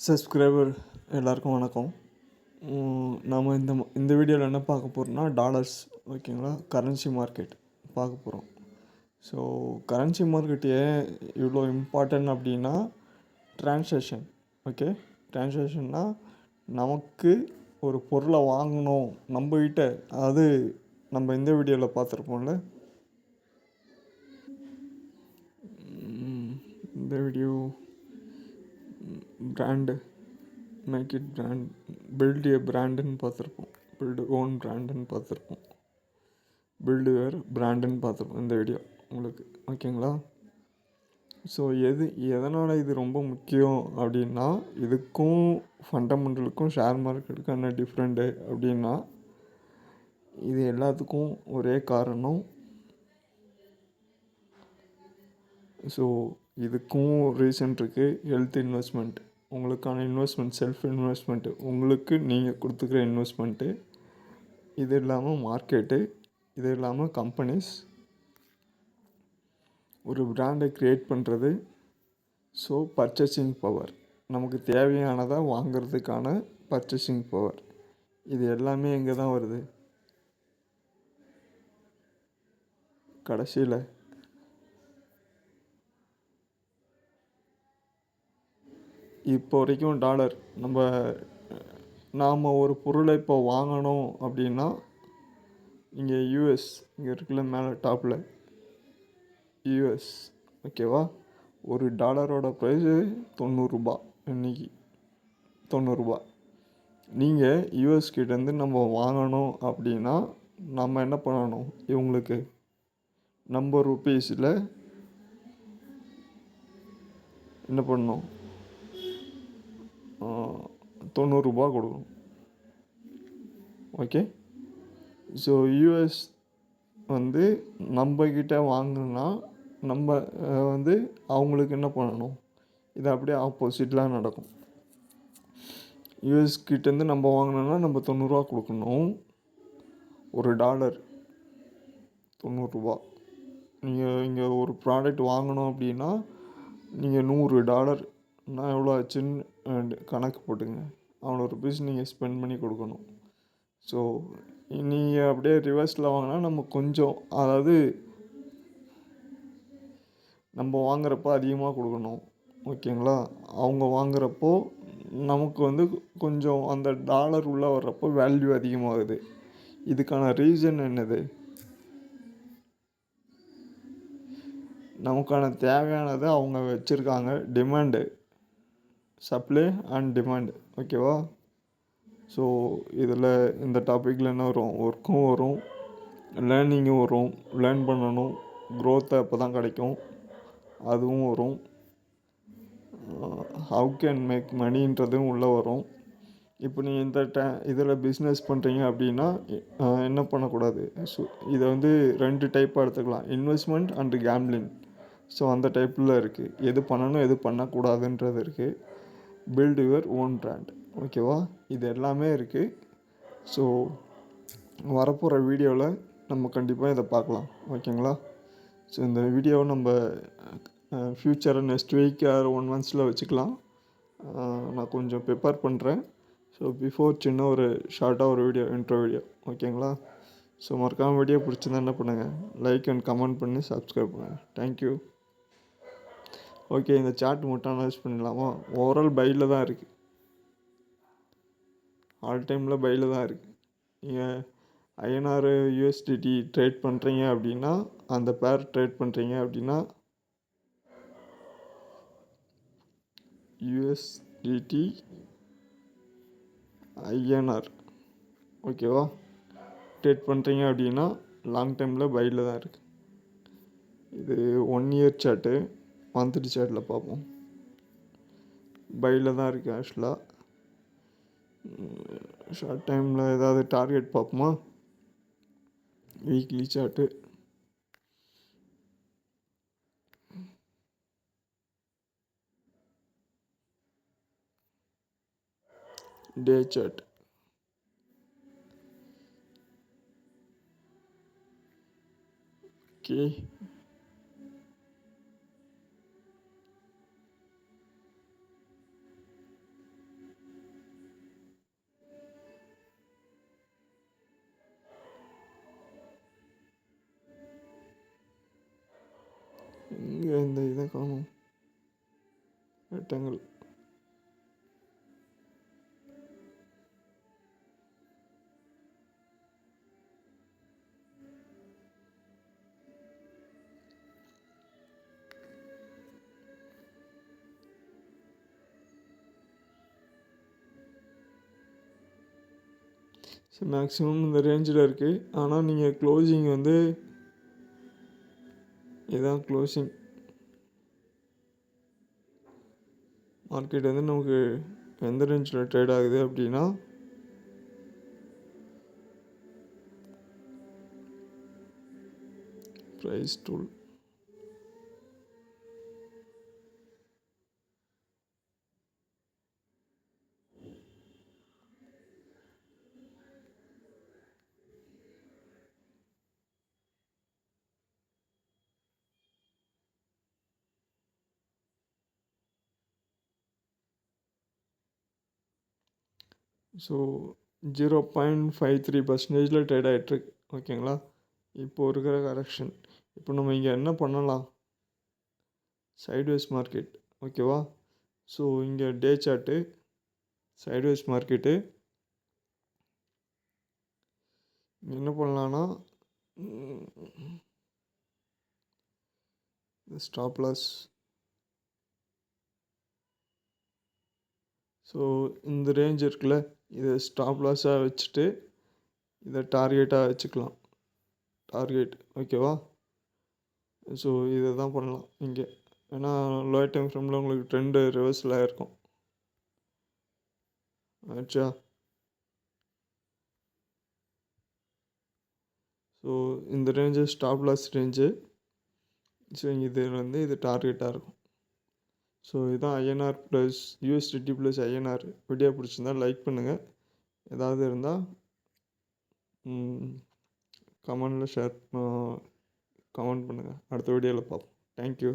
Subscriber எல்லாருக்கும் வணக்கம். நாம் இந்த வீடியோவில் என்ன பார்க்க போகிறோம்னா டாலர்ஸ், ஓகேங்களா, கரன்சி மார்க்கெட் பார்க்க போகிறோம். ஸோ கரன்சி மார்க்கெட் ஏன் இவ்வளோ இம்பார்ட்டன்ட் அப்படின்னா ட்ரான்சாக்ஷன். ஓகே, ட்ரான்சாக்ஷன்னா நமக்கு ஒரு பொருளை வாங்கணும் நம்மகிட்ட, அதாவது நம்ம இந்த வீடியோவில் பார்த்துருப்போம்ல, இந்த video brand make it brand, build a பிராண்டுன்னு பார்த்துருப்போம், பில்டு ஓன் பிராண்டுன்னு பார்த்துருப்போம், பில்டு வேர் பிராண்டுன்னு பார்த்துருப்போம் இந்த வீடியோ உங்களுக்கு. ஓகேங்களா? ஸோ எதனால் இது ரொம்ப முக்கியம் அப்படின்னா, இதுக்கும் ஃபண்டமெண்டலுக்கும் ஷேர் மார்க்கெட்டுக்கும் என்ன டிஃப்ரெண்ட்டு அப்படின்னா, இது எல்லாத்துக்கும் ஒரே காரணம். ஸோ இதுக்கும் ரீசன் இருக்குது. ஹெல்த் இன்வெஸ்ட்மெண்ட், உங்களுக்கான இன்வெஸ்ட்மெண்ட், செல்ஃப் இன்வெஸ்ட்மெண்ட்டு, உங்களுக்கு நீங்கள் கொடுத்துக்கிற இன்வெஸ்ட்மெண்ட்டு, இது இல்லாமல் மார்க்கெட்டு, இது இல்லாமல் கம்பெனிஸ், ஒரு பிராண்டை க்ரியேட் பண்ணுறது. ஸோ பர்ச்சேசிங் பவர், நமக்கு தேவையானதை வாங்கிறதுக்கான பர்ச்சேசிங் பவர், இது எல்லாமே எங்கே தான் வருது? கடைசியில் இப்போ வரைக்கும் டாலர், நாம் ஒரு பொருளை இப்போ வாங்கணும் அப்படின்னா, இங்கே யூஎஸ், இங்கே இருக்குல்ல மேலே டாப்பில் யூஎஸ், ஓகேவா, ஒரு டாலரோட ப்ரைஸு 90 ரூபா. இன்றைக்கி 90 ரூபா. நீங்கள் யூஎஸ் கிட்டேருந்து நம்ம வாங்கணும் அப்படின்னா நம்ம என்ன பண்ணணும்? இவங்களுக்கு நம்ம ருப்பீஸில் என்ன பண்ணணும்? 90 ரூபா கொடுக்கணும். ஓகே, ஸோ யூஎஸ் நம்மக்கிட்ட வாங்கினா நம்ம அவங்களுக்கு என்ன பண்ணணும்? இது அப்படியே ஆப்போசிட்லாம் நடக்கும். யூஎஸ் கிட்டேருந்து நம்ம வாங்கினோன்னா நம்ம 90 ரூபா கொடுக்கணும். ஒரு டாலர் 90 ரூபா. நீங்கள் இங்கே ஒரு ப்ராடக்ட் வாங்கணும் அப்படின்னா நீங்கள் $100 எவ்வளோ ஆச்சுன்னு கணக்கு போட்டுங்க. அவ்வளோ ருபீஸ் நீங்கள் ஸ்பெண்ட் பண்ணி கொடுக்கணும். ஸோ நீங்கள் அப்படியே ரிவர்ஸில் வாங்கினா நம்ம கொஞ்சம், அதாவது நம்ம வாங்குறப்போ அதிகமாக கொடுக்கணும். ஓகேங்களா? அவங்க வாங்குறப்போ நமக்கு கொஞ்சம் அந்த டாலர் உள்ளே வர்றப்போ வேல்யூ அதிகமாகுது. இதுக்கான ரீசன் என்னது? நமக்கான தேவையானதை அவங்க வச்சுருக்காங்க. Demand, supply and demand. ஓகேவா? ஸோ இதில் இந்த டாப்பிக்கில் என்ன வரும்? ஒர்க்கும் வரும், லேர்னிங்கும் வரும். லேர்ன் பண்ணணும், க்ரோத்தை அப்போ தான் கிடைக்கும், அதுவும் வரும். ஹவு கேன் மேக் மணின்றதும் உள்ளே வரும். இப்போ நீங்கள் இந்த இதில் பிஸ்னஸ் பண்ணுறீங்க அப்படின்னா என்ன பண்ணக்கூடாது? ஸோ இதை 2 டைப்பாக எடுத்துக்கலாம், இன்வெஸ்ட்மெண்ட் அண்டு கேம்லிங். ஸோ அந்த டைப்பில் இருக்குது. எது பண்ணணும் எது பண்ணக்கூடாதுன்றது இருக்குது. Build your own brand. ஓகேவா? இது எல்லாமே இருக்குது. ஸோ வரப்போகிற வீடியோவில் நம்ம கண்டிப்பாக இதை பார்க்கலாம். ஓகேங்களா? ஸோ இந்த வீடியோவை நம்ம ஃப்யூச்சரை நெக்ஸ்ட் வீக் ஆர் 1 monthஸில் வச்சுக்கலாம். நான் கொஞ்சம் ப்ரிப்பேர் பண்ணுறேன். ஸோ பிஃபோர் சின்ன ஒரு ஷார்ட்டாக ஒரு வீடியோ, இன்ட்ரோ வீடியோ. ஓகேங்களா? ஸோ மறக்காமல் வீடியோ பிடிச்சிருந்தா என்ன பண்ணுங்கள், லைக் அண்ட் கமெண்ட் பண்ணி சப்ஸ்கிரைப் பண்ணுங்கள். தேங்க்யூ. ஓகே, இந்த சார்ட் மட்டும் அனலைஸ் பண்ணிடலாமா? ஓவரால் பையில் தான் இருக்குது, ஆல் டைமில் பையில் தான் இருக்குது. நீங்கள் ஐஎன்ஆர் யூஎஸ்டிடி ட்ரேட் பண்ணுறீங்க அப்படின்னா, அந்த பேர் ட்ரேட் பண்ணுறீங்க அப்படின்னா யூஎஸ்டிடி ஐஎன்ஆர், ஓகேவா, ட்ரேட் பண்ணுறீங்க அப்படின்னா லாங் டைமில் பையில் தான் இருக்குது. இது 1 year சார்ட்டு, மந்த்லி சார்ட்டில் பார்ப்போம். பையில் தான் இருக்குது ஆக்சுவலாக. ஷார்ட் டைமில் ஏதாவது டார்கெட் பார்ப்போமா? Weekly chart, day chart. Okay, rectangle. So maximum இந்த ரேஞ்சில் இருக்குது. ஆனால் நீங்கள் க்ளோசிங் வந்து இதுதான் க்ளோசிங். மார்க்கெட் வந்து நமக்கு எந்த ரேஞ்சில் ட்ரேட் ஆகுது அப்படின்னா ப்ரைஸ் டூல். ஸோ 0.53% ட்ரேட் ஆகிட்டுருக்கு. ஓகேங்களா? இப்போ இருக்கிற கரெக்ஷன். இப்போ நம்ம இங்கே என்ன பண்ணலாம்? Sideways market. ஓகேவா? ஸோ இங்கே டே சார்ட்டு, சைட்வேஸ் மார்க்கெட்டு. என்ன பண்ணலான்னா ஸ்டாப் லாஸ். ஸோ இந்த ரேஞ்ச் இருக்குல்ல, இதை ஸ்டாப் லாஸாக வச்சுட்டு இதை டார்கெட்டாக வச்சுக்கலாம். டார்கெட். ஓகேவா? ஸோ இதை தான் பண்ணலாம் இங்கே. ஏன்னா லோயர் டைம் ஃப்ரேமில் உங்களுக்கு ட்ரெண்டு ரிவர்ஸில் இருக்கும். ஆச்சா? ஸோ இந்த range stop loss range. So இது வந்து இது டார்கெட்டாக இருக்கும். ஸோ இதுதான் INR plus USDT plus INR. Video பிடிச்சிருந்தா லைக் பண்ணுங்கள். ஏதாவது இருந்தால் கமெண்டில் கமெண்ட் பண்ணுங்கள். அடுத்த வீடியோவில் பார்ப்போம். தேங்க்யூ.